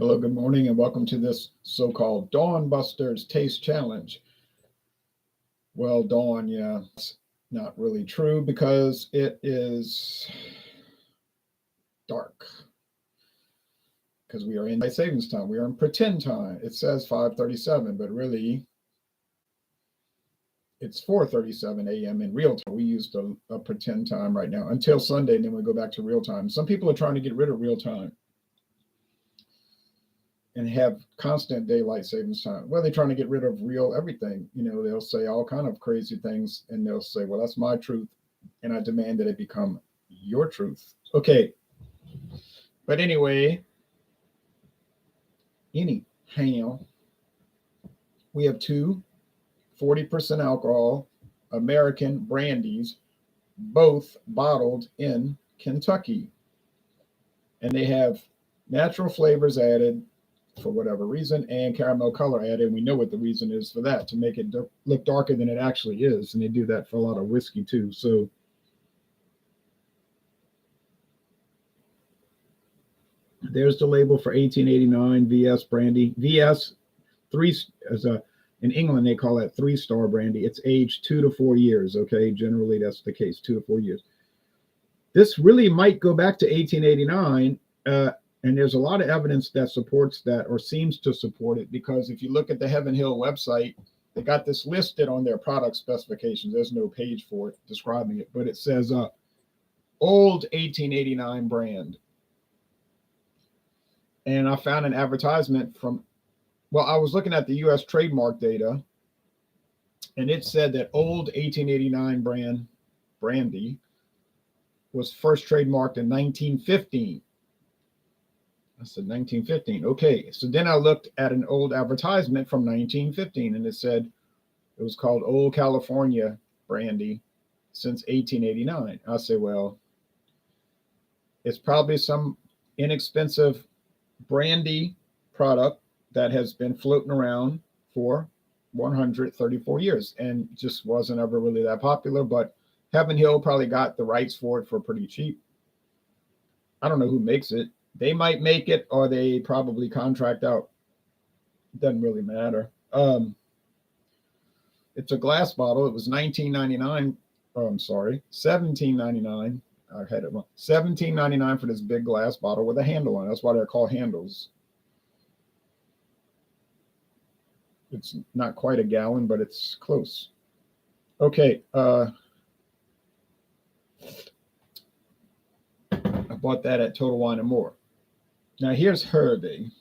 Hello, good morning, and welcome to this so-called Dawn Busters Taste Challenge. Well, dawn, yeah, it's not really true because it is dark. Because we are in daylight savings time. We are in pretend time. It says 5:37, but really it's 4:37 a.m. in real time. We used a pretend time right now until Sunday, and then we go back to real time. Some people are trying to get rid of real time and have constant daylight savings time. Well, they're trying to get rid of real everything. They'll say all kind of crazy things, and they'll say, well, that's my truth, and I demand that it become your truth. Okay. But anyhow, we have two 40% alcohol American brandies, both bottled in Kentucky. And they have natural flavors added for whatever reason, and caramel color added. We know what the reason is for that, to make it look darker than it actually is. And they do that for a lot of whiskey too. So there's the label for 1889 VS brandy. VS three in England they call that 3-star brandy. It's aged 2 to 4 years. Okay, generally that's the case, 2 to 4 years. This really might go back to 1889. And there's a lot of evidence that supports that, or seems to support it, because if you look at the Heaven Hill website, they got this listed on their product specifications. There's no page for it describing it, but it says old 1889 brand. And I found an advertisement I was looking at the U.S. trademark data, and it said that old 1889 brand brandy was first trademarked in 1915. I said 1915. Okay, so then I looked at an old advertisement from 1915, and it said it was called Old California Brandy since 1889. I say, well, it's probably some inexpensive brandy product that has been floating around for 134 years and just wasn't ever really that popular. But Heaven Hill probably got the rights for it for pretty cheap. I don't know who makes it. They might make it, or they probably contract out. Doesn't really matter. It's a glass bottle. It was $19.99. Oh, I'm sorry, $17.99. I had it wrong. $17.99 for this big glass bottle with a handle on it. That's why they're called handles. It's not quite a gallon, but it's close. Okay. I bought that at Total Wine & More. Now here's Hervé.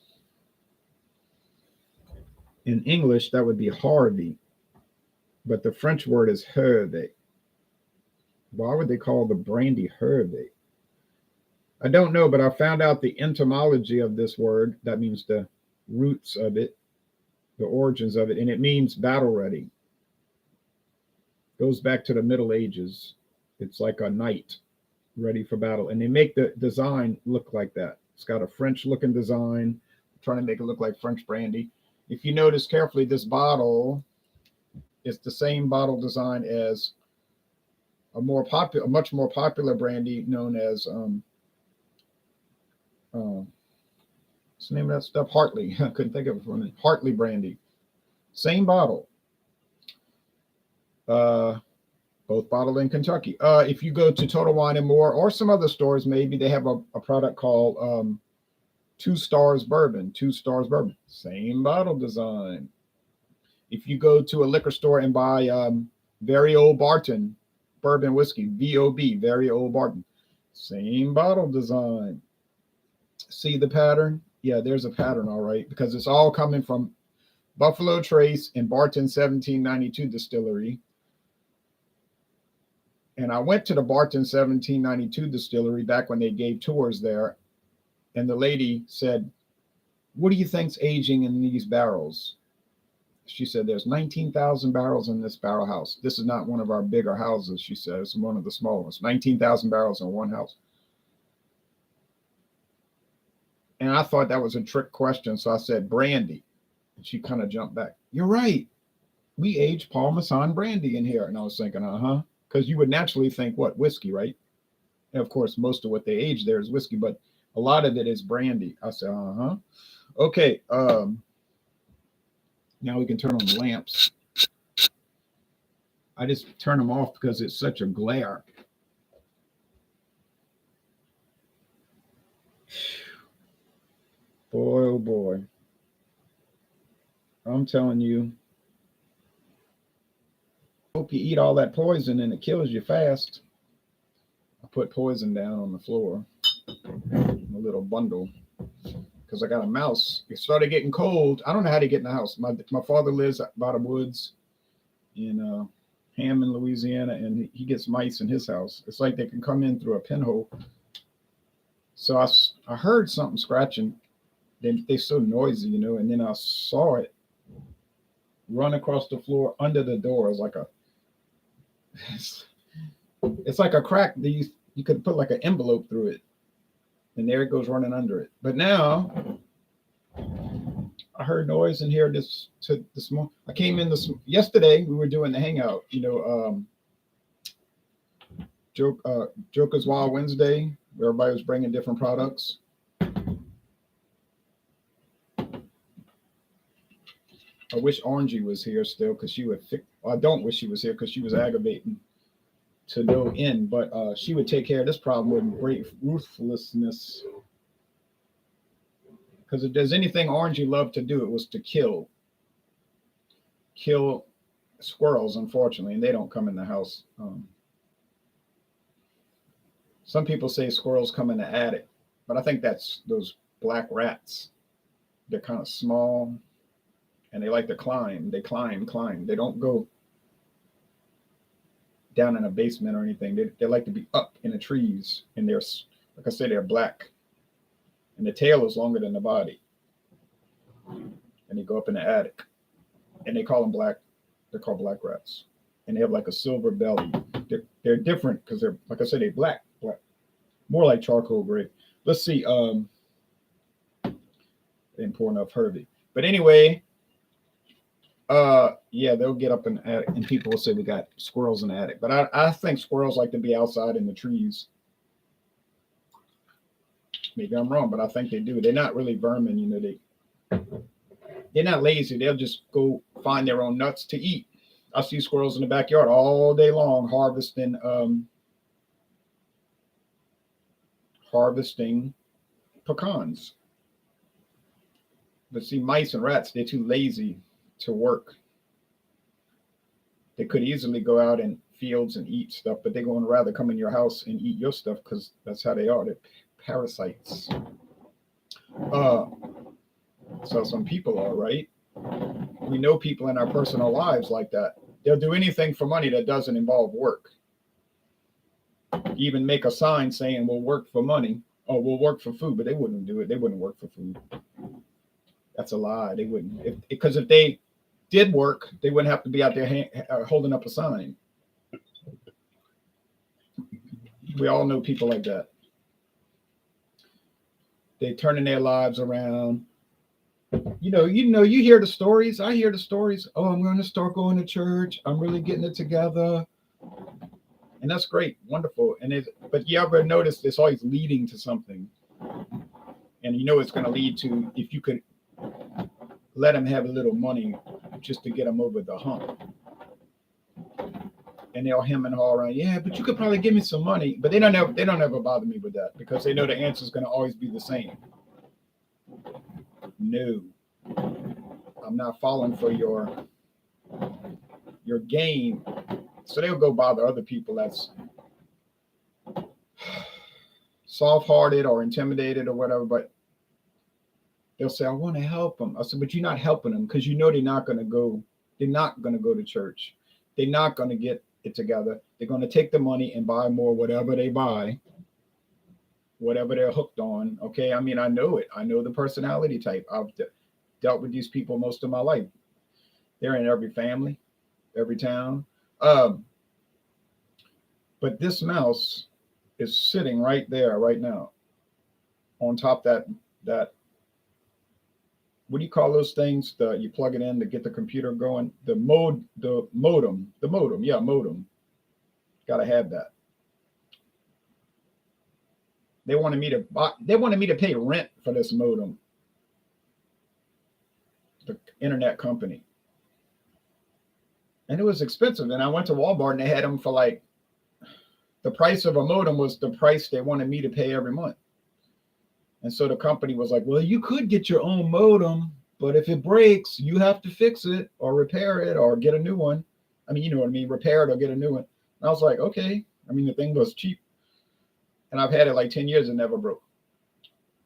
In English, that would be Harvey, but the French word is Hervé. Why would they call the brandy Hervé? I don't know, but I found out the etymology of this word. That means the roots of it, the origins of it, and it means battle ready. Goes back to the Middle Ages. It's like a knight ready for battle, and they make the design look like that. It's got a French looking design, trying to make it look like French brandy. If you notice carefully, this bottle is the same bottle design as a much more popular brandy known as what's the name of that stuff? Hartley. I couldn't think of it for a minute. Hartley brandy. Same bottle. Both bottled in Kentucky. If you go to Total Wine & More or some other stores, maybe they have a product called 2 Stars Bourbon. 2 Stars Bourbon. Same bottle design. If you go to a liquor store and buy Very Old Barton Bourbon Whiskey, VOB, Very Old Barton, same bottle design. See the pattern? Yeah, there's a pattern, all right, because it's all coming from Buffalo Trace and Barton 1792 distillery. And I went to the Barton 1792 distillery back when they gave tours there. And the lady said, what do you think's aging in these barrels? She said, there's 19,000 barrels in this barrel house. This is not one of our bigger houses, she said. It's one of the small ones. 19,000 barrels in one house. And I thought that was a trick question. So I said, brandy. And she kind of jumped back. You're right. We age Parmesan brandy in here. And I was thinking, because you would naturally think, what, whiskey, right? And of course, most of what they age there is whiskey, but a lot of it is brandy. I said, Okay. Now we can turn on the lamps. I just turn them off because it's such a glare. Boy, oh boy. I'm telling you, hope you eat all that poison and it kills you fast. I put poison down on the floor, a little bundle, because I got a mouse. It started getting cold. I don't know how to get in the house. My father lives by the woods in Hammond, Louisiana, and he gets mice in his house. It's like they can come in through a pinhole. So I heard something scratching. They're so noisy, and then I saw it run across the floor under the door. It's, it's like a crack that you could put like an envelope through it, and there it goes running under it. But now I heard noise in here this morning. I came in yesterday. We were doing the hangout, Joker's Wild Wednesday, where everybody was bringing different products. I wish Orangey was here still because she would. I don't wish she was here because she was aggravating to no end. But she would take care of this problem with great ruthlessness. Because if there's anything Orangey loved to do, it was to kill squirrels, unfortunately, and they don't come in the house. Some people say squirrels come in the attic, but I think that's those black rats. They're kind of small, and they like to climb. They climb. They don't go down in a basement or anything. They like to be up in the trees, and they're, like I said, they're black, and the tail is longer than the body, and they go up in the attic, and they call them black. They're called black rats, and they have like a silver belly. They're different because they're, like I said, they're black, more like charcoal gray. Let's see. Didn't pour enough Hervé, but anyway. Yeah, they'll get up in the attic, and people will say we got squirrels in the attic. But I think squirrels like to be outside in the trees. Maybe I'm wrong, but I think they do. They're not really vermin, they're not lazy. They'll just go find their own nuts to eat. I see squirrels in the backyard all day long harvesting pecans. But see, mice and rats, they're too lazy to work. They could easily go out in fields and eat stuff, but they're going to rather come in your house and eat your stuff because that's how they are. They're parasites. So some people are, right? We know people in our personal lives like that. They'll do anything for money that doesn't involve work. Even make a sign saying we'll work for money or we'll work for food, but they wouldn't do it. They wouldn't work for food. That's a lie. They wouldn't. Because if they did work, they wouldn't have to be out there holding up a sign. We all know people like that. They're turning their lives around. You hear the stories. I hear the stories. Oh, I'm going to start going to church. I'm really getting it together. And that's great. Wonderful. But you ever notice it's always leading to something. And it's going to lead to, if you could let them have a little money just to get them over the hump. And they'll hem and haw around. Yeah, but you could probably give me some money. But they don't ever bother me with that because they know the answer is going to always be the same. No, I'm not falling for your game. So they'll go bother other people that's soft-hearted or intimidated or whatever. But they'll say, I want to help them. I said, but you're not helping them because they're not going to go. They're not going to go to church. They're not going to get it together. They're going to take the money and buy more, whatever they buy, whatever they're hooked on. Okay. I mean, I know it. I know the personality type. I've dealt with these people most of my life. They're in every family, every town. But this mouse is sitting right there, right now, on top that what do you call those things? You plug it in to get the computer going. The modem. Yeah, modem. Got to have that. They wanted me to pay rent for this modem. the internet company. And it was expensive. And I went to Walmart and they had them for like, the price of a modem was the price they wanted me to pay every month. And so the company was like, well, you could get your own modem, but if it breaks, you have to fix it or repair it or get a new one. I mean, you know what I mean? Repair it or get a new one. And I was like, okay. I mean, the thing was cheap. And I've had it like 10 years and never broke.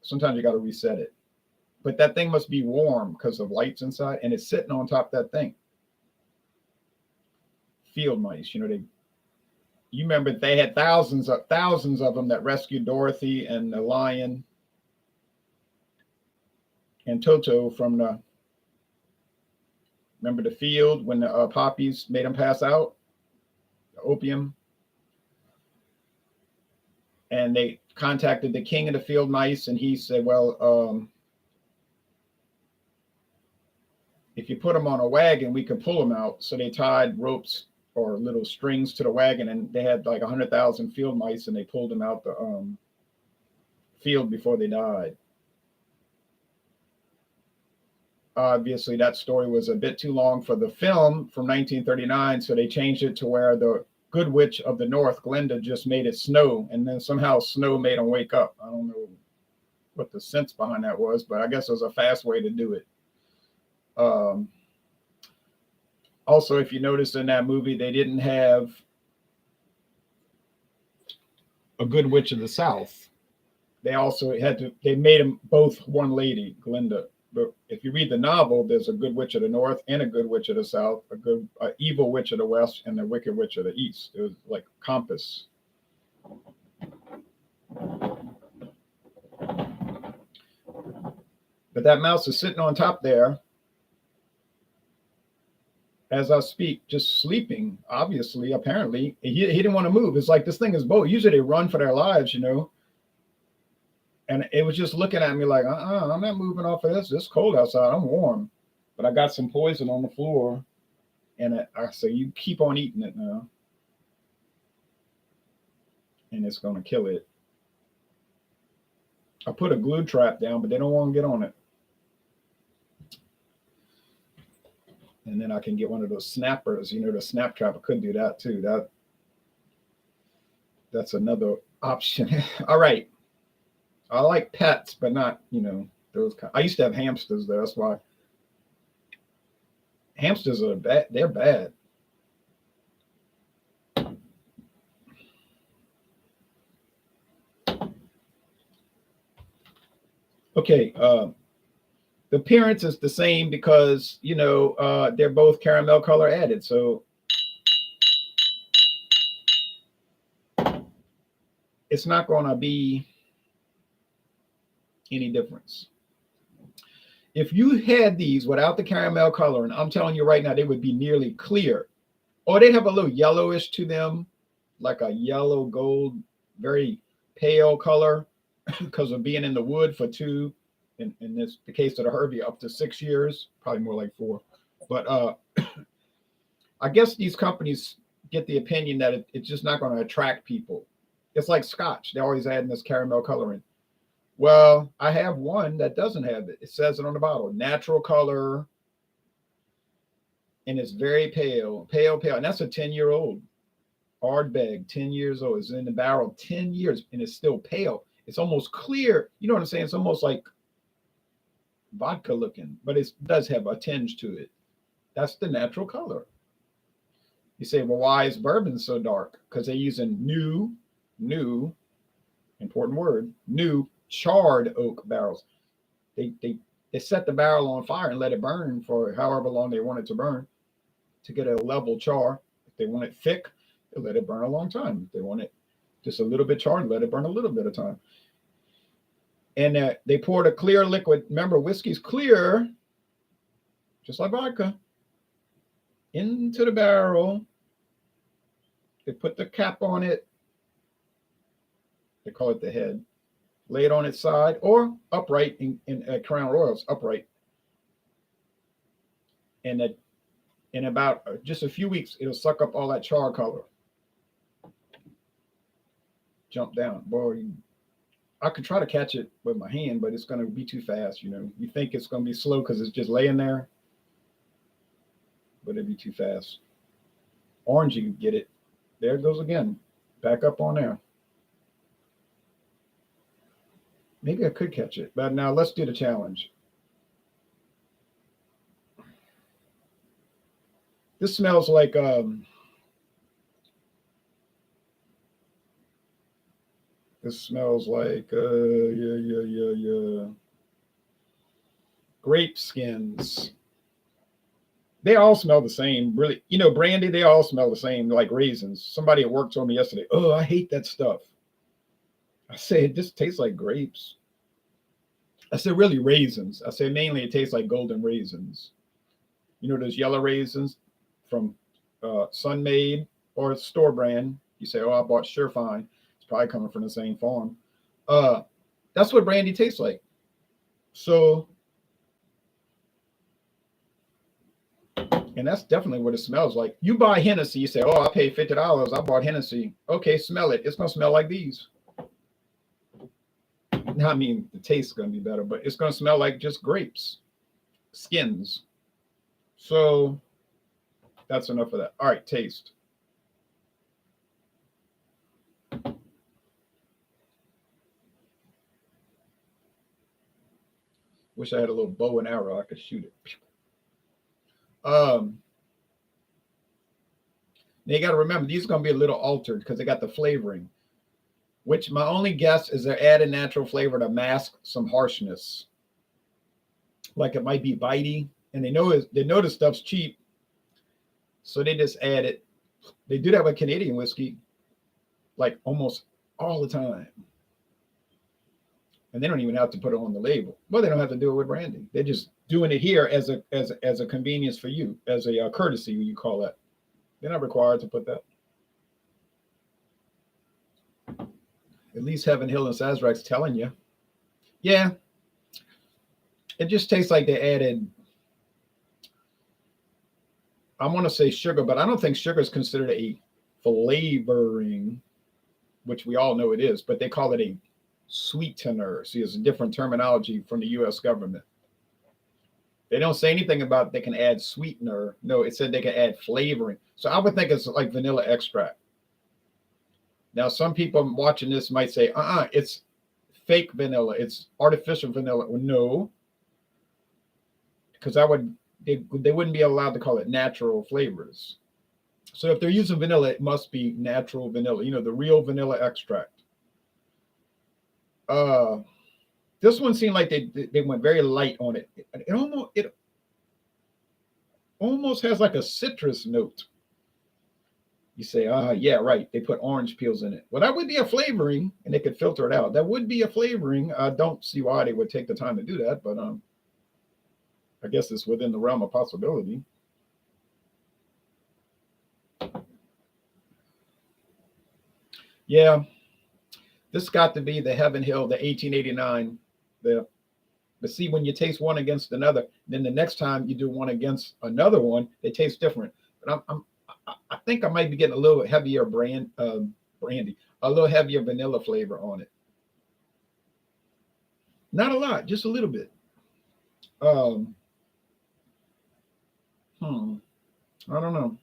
Sometimes you got to reset it. But that thing must be warm because of lights inside. And it's sitting on top of that thing. Field mice, you know, you remember they had thousands of them that rescued Dorothy and the lion and Toto from remember the field when the poppies made them pass out, the opium. And they contacted the king of the field mice and he said, well, if you put them on a wagon, we could pull them out. So they tied ropes or little strings to the wagon, and they had like 100,000 field mice, and they pulled them out the field before they died. Obviously, that story was a bit too long for the film from 1939, so they changed it to where the Good Witch of the North, Glinda, just made it snow, and then somehow snow made them wake up. I don't know what the sense behind that was, but I guess it was a fast way to do it. Also, if you notice in that movie, they didn't have a Good Witch of the South. They also they made them both one lady, Glinda. But if you read the novel, there's a Good Witch of the North and a Good Witch of the South, a evil witch of the West and a wicked witch of the East. It was like compass. But that mouse is sitting on top there as I speak, just sleeping, obviously, apparently. He didn't want to move. It's like this thing is bold. Usually they run for their lives, you know. And it was just looking at me like, I'm not moving off of this. It's cold outside. I'm warm. But I got some poison on the floor. And I say, you keep on eating it now. And it's going to kill it. I put a glue trap down, but they don't want to get on it. And then I can get one of those snappers. You know, the snap trap, I could do that too. That's another option. All right. I like pets, but not, you know, those kind. I used to have hamsters though. That's why. Hamsters are bad. They're bad. Okay. The appearance is the same because, you know, they're both caramel color added. So it's not going to be any difference. If you had these without the caramel color, and I'm telling you right now, they would be nearly clear. Or they'd have a little yellowish to them, like a yellow gold, very pale color because of being in the wood for in the case of the Hervé, up to 6 years, probably more like 4. But I guess these companies get the opinion that it's just not going to attract people. It's like Scotch. They're always adding this caramel coloring. Well, I have one that doesn't have it. It says it on the bottle, natural color. And it's very pale. And that's a 10-year-old. Ardbeg, 10 years old. It's in the barrel 10 years and it's still pale. It's almost clear. You know what I'm saying? It's almost like vodka looking, but it does have a tinge to it. That's the natural color. You say, well, why is bourbon so dark? Because they're using new, important word, new charred oak barrels. They set the barrel on fire and let it burn for however long they want it to burn to get a level char. If they want it thick, they let it burn a long time. If they want it just a little bit charred, let it burn a little bit of time. And they poured a clear liquid. Remember, whiskey's clear, just like vodka, into the barrel. They put the cap on it. They call it the head. Lay it on its side or upright in Crown Royals, upright. And that in about just a few weeks, it'll suck up all that char color. Jump down. Boy, I could try to catch it with my hand, but it's going to be too fast. You know, you think it's going to be slow because it's just laying there. but it'd be too fast. Orange, you can get it. There it goes again. Back up on there. Maybe I could catch it, but now let's do the challenge. This smells like this smells like grape skins. They all smell the same, really. You know, brandy, they all smell the same, like raisins. Somebody at work told me yesterday, oh, I hate that stuff. I say, it just tastes like grapes. I said, really, raisins. I say, mainly it tastes like golden raisins. You know, those yellow raisins from Sun-Maid or store brand. You say, oh, I bought Surefine. It's probably coming from the same farm. That's what brandy tastes like. So, and that's definitely what it smells like. You buy Hennessy, you say, oh, I paid $50. I bought Hennessy. Okay, smell it. It's going to smell like these. I mean, the taste is going to be better, but it's going to smell like just grapes, skins. So that's enough of that. All right, taste. Wish I had a little bow and arrow. I could shoot it. Now you got to remember, these are going to be a little altered because they got the flavoring, which my only guess is they're adding natural flavor to mask some harshness. Like it might be bitey, and they know the stuff's cheap, so they just add it. They do that with Canadian whiskey, like almost all the time, and they don't even have to put it on the label. Well, they don't have to do it with brandy. They're just doing it here as a convenience for you, as a courtesy, you call that. They're not required to put that. At least Heaven Hill and Sazerac's telling you. Yeah. It just tastes like they added, I want to say sugar, but I don't think sugar is considered a flavoring, which we all know it is, but they call it a sweetener. See, it's a different terminology from the U.S. government. They don't say anything about they can add sweetener. No, it said they can add flavoring. So I would think it's like vanilla extract. Now, some people watching this might say, it's fake vanilla. It's artificial vanilla. Well, no, because they wouldn't be allowed to call it natural flavors. So if they're using vanilla, it must be natural vanilla, you know, the real vanilla extract. This one seemed like they went very light on it. It almost has like a citrus note. You say, yeah, right. They put orange peels in it. Well, that would be a flavoring, and they could filter it out. That would be a flavoring. I don't see why they would take the time to do that, but I guess it's within the realm of possibility. Yeah, this got to be the Heaven Hill, the 1889. But see, when you taste one against another, then the next time you do one against another one, they taste different. But I think I might be getting a little heavier brandy, a little heavier vanilla flavor on it. Not a lot, just a little bit. I don't know.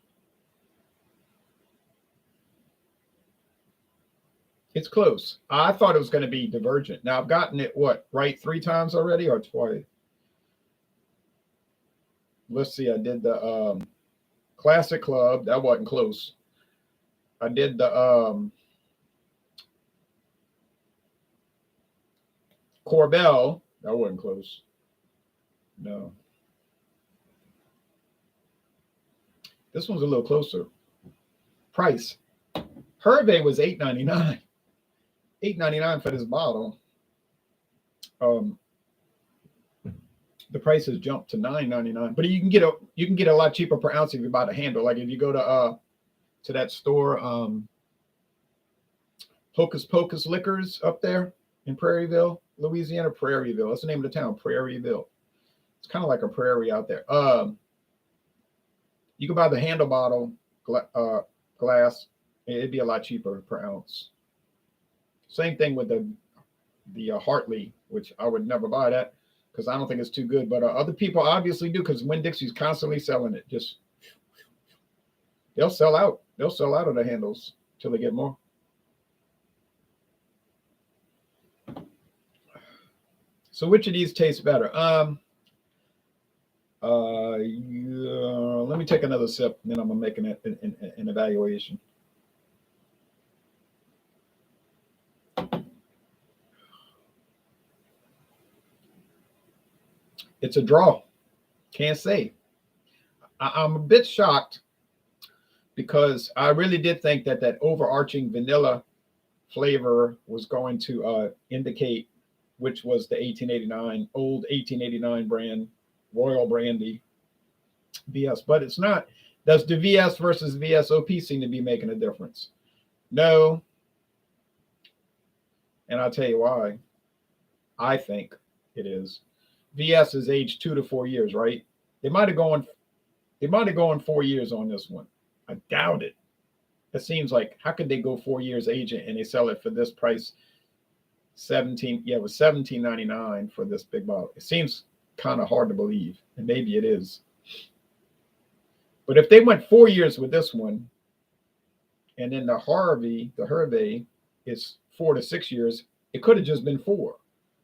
It's close. I thought it was going to be divergent. Now I've gotten it right 3 times already or twice. Let's see. I did the Classic Club. That wasn't close. I did the Corbel. That wasn't close. No. This one's a little closer. Price. Hervé was $8.99. $8.99 for this bottle. The price has jumped to $9.99, but you can get a lot cheaper per ounce if you buy the handle. Like if you go to that store, Hocus Pocus Liquors up there in Prairieville, Louisiana. Prairieville. That's the name of the town, Prairieville. It's kind of like a prairie out there. You can buy the handle bottle glass. It'd be a lot cheaper per ounce. Same thing with the Hartley, which I would never buy that because I don't think it's too good. But other people obviously do because Winn-Dixie's constantly selling it. Just They'll sell out. They'll sell out of the handles till they get more. So which of these tastes better? Yeah, let me take another sip, and then I'm gonna make an evaluation. It's a draw. Can't say. I'm a bit shocked because I really did think that that overarching vanilla flavor was going to indicate which was the 1889 old 1889 brand Royal Brandy VS, but it's not. Does the VS versus VSOP seem to be making a difference? No, and I'll tell you why. I think it is. VS is aged 2 to 4 years, right? They might have gone. They might have gone 4 years on this one. I doubt it. It seems like how could they go 4 years aging and they sell it for this price? 17. Yeah, it was 17.99 for this big bottle. It seems kind of hard to believe, and maybe it is. But if they went 4 years with this one, and then the Hervé is 4 to 6 years, it could have just been four.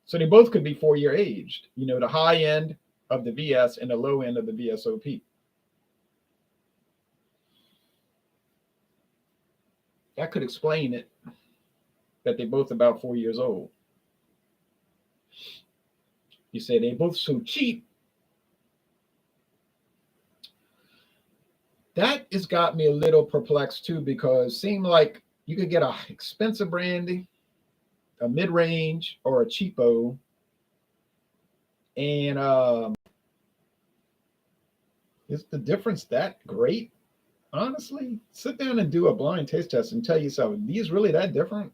So they both could be 4 year aged. You know, the high end of the VS and the low end of the VSOP. That could explain it, that they're both about 4 years old. You say they're both so cheap. That has got me a little perplexed too, because it seemed like you could get a expensive brandy, a mid-range, or a cheapo, and is the difference that great? Honestly, sit down and do a blind taste test and tell yourself, these really that different?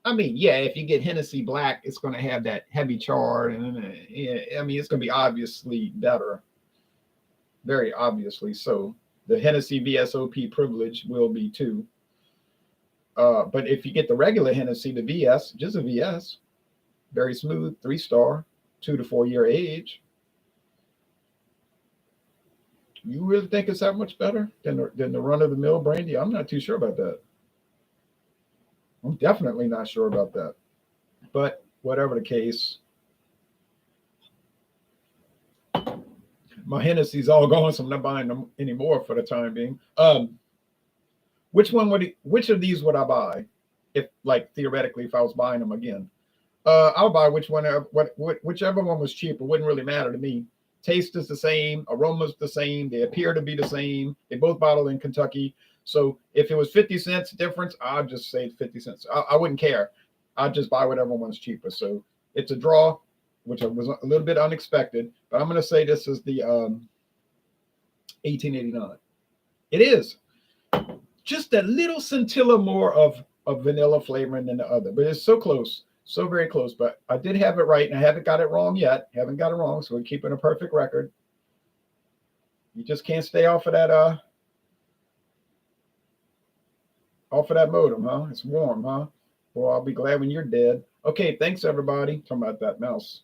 I mean, yeah, if you get Hennessy Black, it's going to have that heavy char, and I mean, it's going to be obviously better, very obviously so. The Hennessy VSOP privilege will be too. But if you get the regular Hennessy, the VS, just a VS, very smooth, 3 star, 2 to 4 year age. You really think it's that much better than the run of the mill brandy? I'm not too sure about that. I'm definitely not sure about that. But whatever the case, my Hennessy's all gone, so I'm not buying them anymore for the time being. Which of these would I buy if, like, theoretically, if I was buying them again? I'll buy whichever one was cheaper. Wouldn't really matter to me. Taste is the same, aroma's the same, they appear to be the same. They both bottled in Kentucky. So if it was 50 cents difference, I'd just say 50 cents. I wouldn't care. I'd just buy whatever one's cheaper. So it's a draw, which was a little bit unexpected. But I'm going to say this is the 1889. It is just a little scintilla more of vanilla flavoring than the other, but it's so close. So very close, but I did have it right, and I haven't got it wrong yet. Haven't got it wrong, so we're keeping a perfect record. You just can't stay off of that modem, huh? It's warm, huh? Well, I'll be glad when you're dead. Okay, thanks everybody. Talking about that mouse.